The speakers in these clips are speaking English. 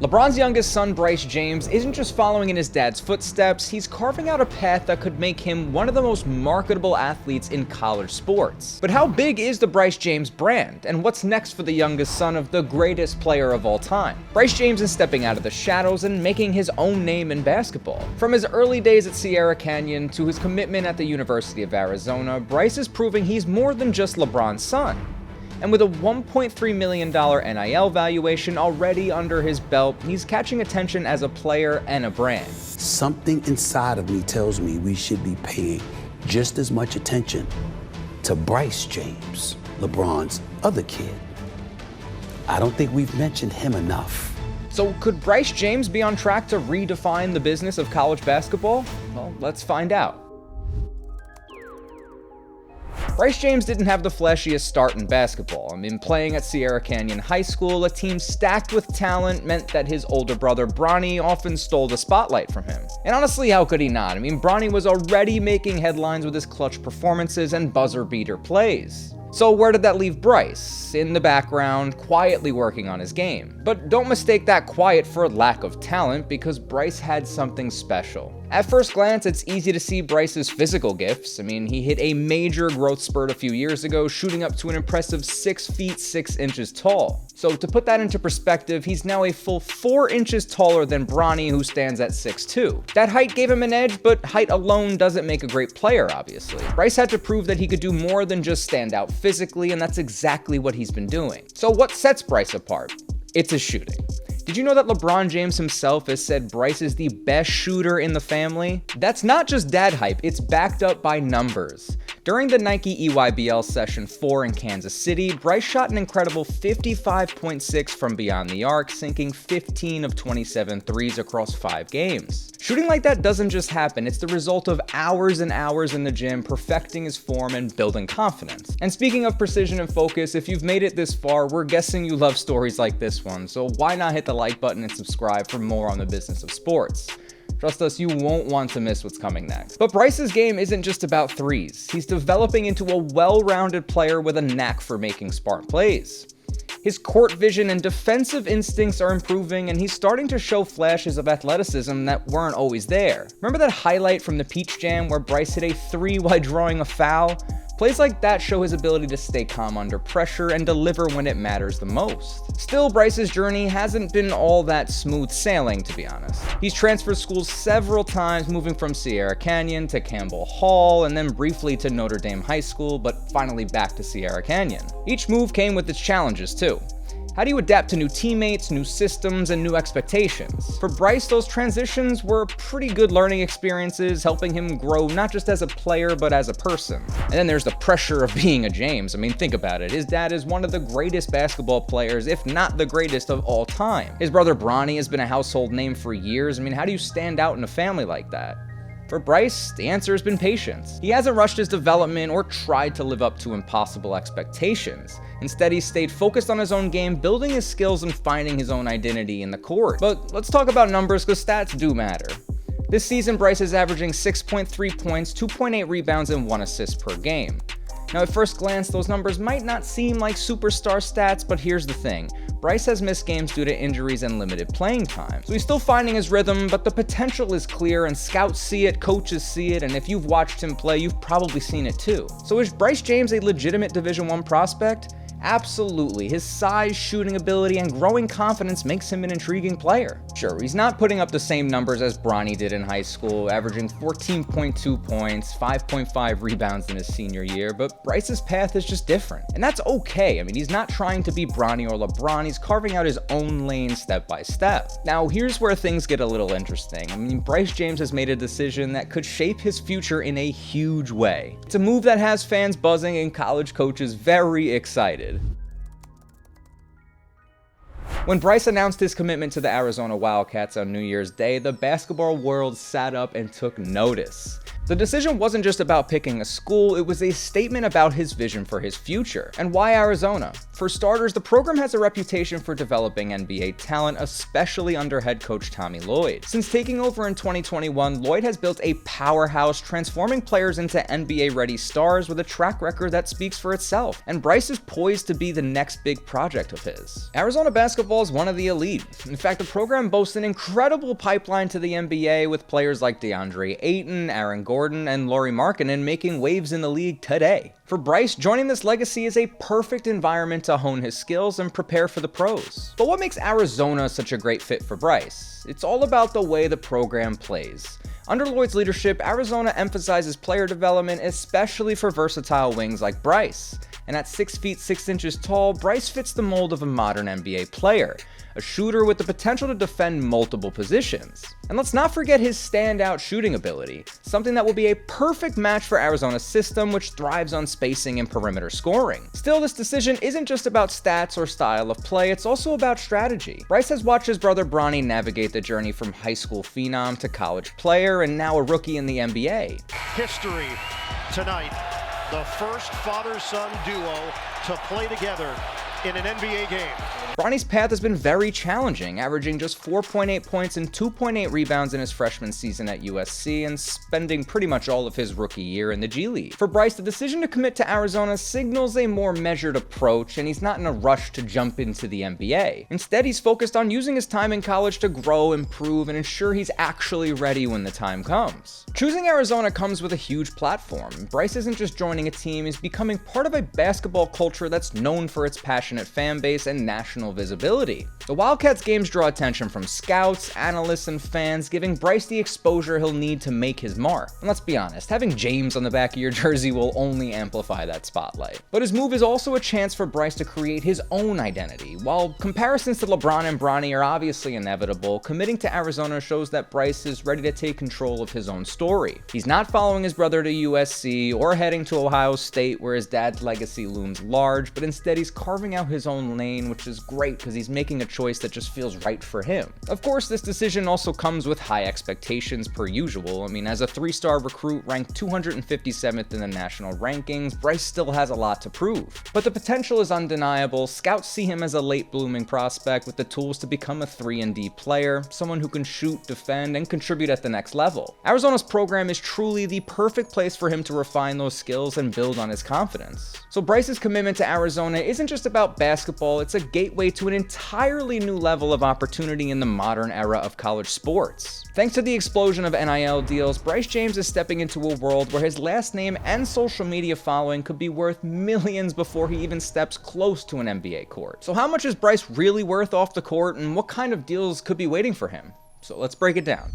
LeBron's youngest son, Bryce James, isn't just following in his dad's footsteps, he's carving out a path that could make him one of the most marketable athletes in college sports. But how big is the Bryce James brand, and what's next for the youngest son of the greatest player of all time? Bryce James is stepping out of the shadows and making his own name in basketball. From his early days at Sierra Canyon to his commitment at the University of Arizona, Bryce is proving he's more than just LeBron's son. And with a $1.3 million NIL valuation already under his belt, he's catching attention as a player and a brand. Something inside of me tells me we should be paying just as much attention to Bryce James, LeBron's other kid. I don't think we've mentioned him enough. So could Bryce James be on track to redefine the business of college basketball? Well, let's find out. Bryce James didn't have the flashiest start in basketball. Playing at Sierra Canyon High School, a team stacked with talent meant that his older brother Bronny often stole the spotlight from him. And honestly, how could he not? Bronny was already making headlines with his clutch performances and buzzer-beater plays. So where did that leave Bryce? In the background, quietly working on his game. But don't mistake that quiet for lack of talent, because Bryce had something special. At first glance, it's easy to see Bryce's physical gifts. He hit a major growth spurt a few years ago, shooting up to an impressive 6 feet 6 inches tall. So to put that into perspective, he's now a full 4 inches taller than Bronny, who stands at 6'2". That height gave him an edge, but height alone doesn't make a great player, obviously. Bryce had to prove that he could do more than just stand out physically, and that's exactly what he's been doing. So what sets Bryce apart? It's his shooting. Did you know that LeBron James himself has said Bryce is the best shooter in the family? That's not just dad hype, it's backed up by numbers. During the Nike EYBL Session 4 in Kansas City, Bryce shot an incredible 55.6 from beyond the arc, sinking 15 of 27 threes across 5 games. Shooting like that doesn't just happen, it's the result of hours and hours in the gym perfecting his form and building confidence. And speaking of precision and focus, if you've made it this far, we're guessing you love stories like this one, so why not hit the like button and subscribe for more on the business of sports. Trust us, you won't want to miss what's coming next. But Bryce's game isn't just about threes. He's developing into a well-rounded player with a knack for making smart plays. His court vision and defensive instincts are improving, and he's starting to show flashes of athleticism that weren't always there. Remember that highlight from the Peach Jam where Bryce hit a 3 while drawing a foul? Plays like that show his ability to stay calm under pressure and deliver when it matters the most. Still, Bryce's journey hasn't been all that smooth sailing, to be honest. He's transferred schools several times, moving from Sierra Canyon to Campbell Hall, and then briefly to Notre Dame High School, but finally back to Sierra Canyon. Each move came with its challenges, too. How do you adapt to new teammates, new systems, and new expectations? For Bryce, those transitions were pretty good learning experiences, helping him grow not just as a player, but as a person. And then there's the pressure of being a James. Think about it. His dad is one of the greatest basketball players, if not the greatest of all time. His brother Bronny has been a household name for years. How do you stand out in a family like that? For Bryce, the answer has been patience. He hasn't rushed his development or tried to live up to impossible expectations. Instead, he stayed focused on his own game, building his skills and finding his own identity in the court. But let's talk about numbers, because stats do matter. This season, Bryce is averaging 6.3 points, 2.8 rebounds, and 1 assist per game. Now, at first glance, those numbers might not seem like superstar stats, but here's the thing. Bryce has missed games due to injuries and limited playing time. So he's still finding his rhythm, but the potential is clear, and scouts see it, coaches see it, and if you've watched him play, you've probably seen it too. So is Bryce James a legitimate Division I prospect? Absolutely. His size, shooting ability, and growing confidence makes him an intriguing player. Sure, he's not putting up the same numbers as Bronny did in high school, averaging 14.2 points, 5.5 rebounds in his senior year, but Bryce's path is just different. And that's okay. He's not trying to be Bronny or LeBron, he's carving out his own lane step by step. Now, here's where things get a little interesting. Bryce James has made a decision that could shape his future in a huge way. It's a move that has fans buzzing and college coaches very excited. When Bryce announced his commitment to the Arizona Wildcats on New Year's Day, the basketball world sat up and took notice. The decision wasn't just about picking a school, it was a statement about his vision for his future. And why Arizona? For starters, the program has a reputation for developing NBA talent, especially under head coach Tommy Lloyd. Since taking over in 2021, Lloyd has built a powerhouse, transforming players into NBA-ready stars with a track record that speaks for itself. And Bryce is poised to be the next big project of his. Arizona basketball is one of the elite. In fact, the program boasts an incredible pipeline to the NBA with players like DeAndre Ayton, Aaron Gordon, and Lauri Markkanen making waves in the league today. For Bryce, joining this legacy is a perfect environment to hone his skills and prepare for the pros. But what makes Arizona such a great fit for Bryce? It's all about the way the program plays. Under Lloyd's leadership, Arizona emphasizes player development, especially for versatile wings like Bryce. And at 6 feet 6 inches tall, Bryce fits the mold of a modern NBA player, a shooter with the potential to defend multiple positions. And let's not forget his standout shooting ability, something that will be a perfect match for Arizona's system, which thrives on spacing and perimeter scoring. Still, this decision isn't just about stats or style of play, it's also about strategy. Bryce has watched his brother Bronny navigate the journey from high school phenom to college player and now a rookie in the NBA. History tonight. The first father-son duo to play together in an NBA game. Bronny's path has been very challenging, averaging just 4.8 points and 2.8 rebounds in his freshman season at USC and spending pretty much all of his rookie year in the G League. For Bryce, the decision to commit to Arizona signals a more measured approach, and he's not in a rush to jump into the NBA. Instead, he's focused on using his time in college to grow, improve, and ensure he's actually ready when the time comes. Choosing Arizona comes with a huge platform. Bryce isn't just joining a team, he's becoming part of a basketball culture that's known for its passionate fan base and national visibility. The Wildcats games draw attention from scouts, analysts, and fans, giving Bryce the exposure he'll need to make his mark. And let's be honest, having James on the back of your jersey will only amplify that spotlight. But his move is also a chance for Bryce to create his own identity. While comparisons to LeBron and Bronny are obviously inevitable, committing to Arizona shows that Bryce is ready to take control of his own story. He's not following his brother to USC or heading to Ohio State where his dad's legacy looms large, but instead he's carving out his own lane, which is great because he's making a choice that just feels right for him. Of course, this decision also comes with high expectations per usual. I mean, as a 3-star recruit ranked 257th in the national rankings, Bryce still has a lot to prove. But the potential is undeniable. Scouts see him as a late blooming prospect with the tools to become a 3-and-D player, someone who can shoot, defend, and contribute at the next level. Arizona's program is truly the perfect place for him to refine those skills and build on his confidence. So Bryce's commitment to Arizona isn't just about basketball, it's a gateway to an entirely new level of opportunity in the modern era of college sports. Thanks to the explosion of NIL deals, Bryce James is stepping into a world where his last name and social media following could be worth millions before he even steps close to an NBA court. So how much is Bryce really worth off the court, and what kind of deals could be waiting for him? So let's break it down.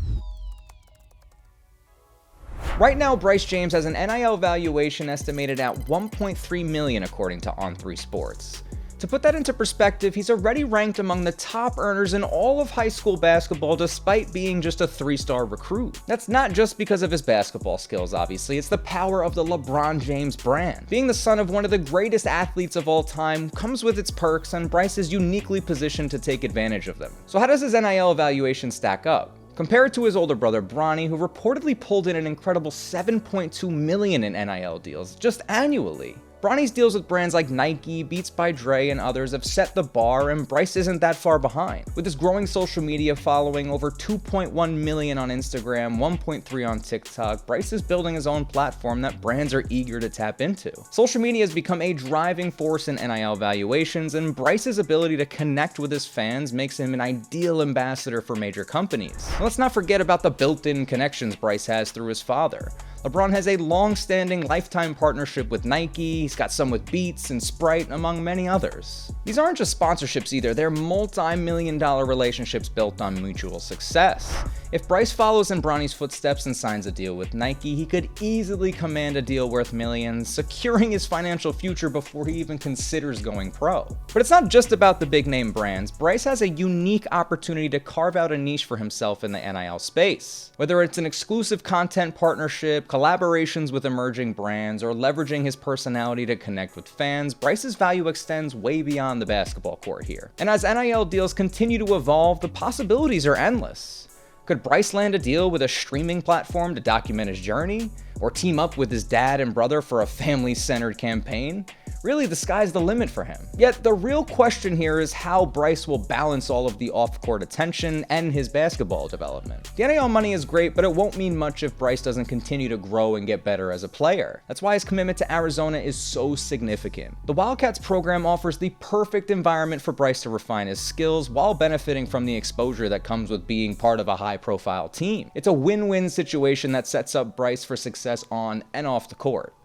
Right now, Bryce James has an NIL valuation estimated at $1.3 million according to On3 Sports. To put that into perspective, he's already ranked among the top earners in all of high school basketball despite being just a 3-star recruit. That's not just because of his basketball skills, obviously, it's the power of the LeBron James brand. Being the son of one of the greatest athletes of all time comes with its perks, and Bryce is uniquely positioned to take advantage of them. So how does his NIL evaluation stack up? Compared to his older brother Bronny, who reportedly pulled in an incredible $7.2 million in NIL deals just annually. Bronny's deals with brands like Nike, Beats by Dre, and others have set the bar, and Bryce isn't that far behind. With his growing social media following, over 2.1 million on Instagram, 1.3 on TikTok, Bryce is building his own platform that brands are eager to tap into. Social media has become a driving force in NIL valuations, and Bryce's ability to connect with his fans makes him an ideal ambassador for major companies. And let's not forget about the built-in connections Bryce has through his father. LeBron has a long-standing lifetime partnership with Nike, he's got some with Beats and Sprite, among many others. These aren't just sponsorships either, they're multi-million-dollar relationships built on mutual success. If Bryce follows in Bronny's footsteps and signs a deal with Nike, he could easily command a deal worth millions, securing his financial future before he even considers going pro. But it's not just about the big-name brands. Bryce has a unique opportunity to carve out a niche for himself in the NIL space. Whether it's an exclusive content partnership, collaborations with emerging brands, or leveraging his personality to connect with fans, Bryce's value extends way beyond the basketball court here. And as NIL deals continue to evolve, the possibilities are endless. Could Bryce land a deal with a streaming platform to document his journey? Or team up with his dad and brother for a family-centered campaign? Really, the sky's the limit for him. Yet the real question here is how Bryce will balance all of the off-court attention and his basketball development. The NIL money is great, but it won't mean much if Bryce doesn't continue to grow and get better as a player. That's why his commitment to Arizona is so significant. The Wildcats program offers the perfect environment for Bryce to refine his skills while benefiting from the exposure that comes with being part of a high-profile team. It's a win-win situation that sets up Bryce for success on and off the court.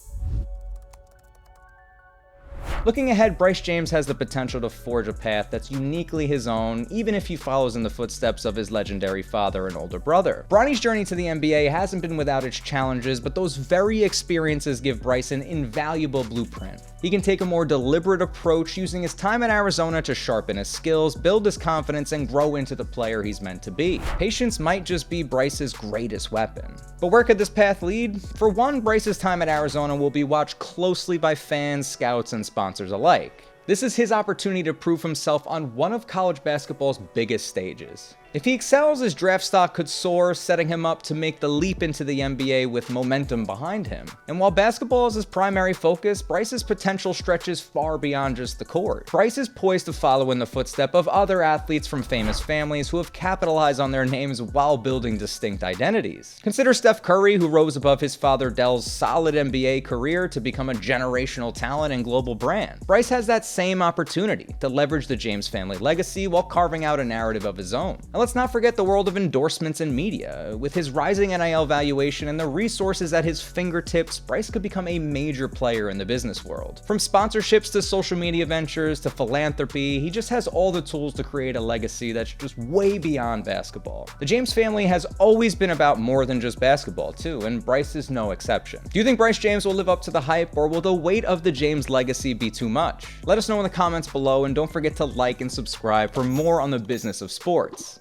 Looking ahead, Bryce James has the potential to forge a path that's uniquely his own, even if he follows in the footsteps of his legendary father and older brother. Bronny's journey to the NBA hasn't been without its challenges, but those very experiences give Bryce an invaluable blueprint. He can take a more deliberate approach, using his time in Arizona to sharpen his skills, build his confidence, and grow into the player he's meant to be. Patience might just be Bryce's greatest weapon. But where could this path lead? For one, Bryce's time at Arizona will be watched closely by fans, scouts, and sponsors alike. This is his opportunity to prove himself on one of college basketball's biggest stages. If he excels, his draft stock could soar, setting him up to make the leap into the NBA with momentum behind him. And while basketball is his primary focus, Bryce's potential stretches far beyond just the court. Bryce is poised to follow in the footsteps of other athletes from famous families who have capitalized on their names while building distinct identities. Consider Steph Curry, who rose above his father Dell's solid NBA career to become a generational talent and global brand. Bryce has that same opportunity to leverage the James family legacy while carving out a narrative of his own. And let's not forget the world of endorsements and media. With his rising NIL valuation and the resources at his fingertips, Bryce could become a major player in the business world. From sponsorships to social media ventures to philanthropy, he just has all the tools to create a legacy that's just way beyond basketball. The James family has always been about more than just basketball too, and Bryce is no exception. Do you think Bryce James will live up to the hype, or will the weight of the James legacy be too much? Let us know in the comments below, and don't forget to like and subscribe for more on the business of sports.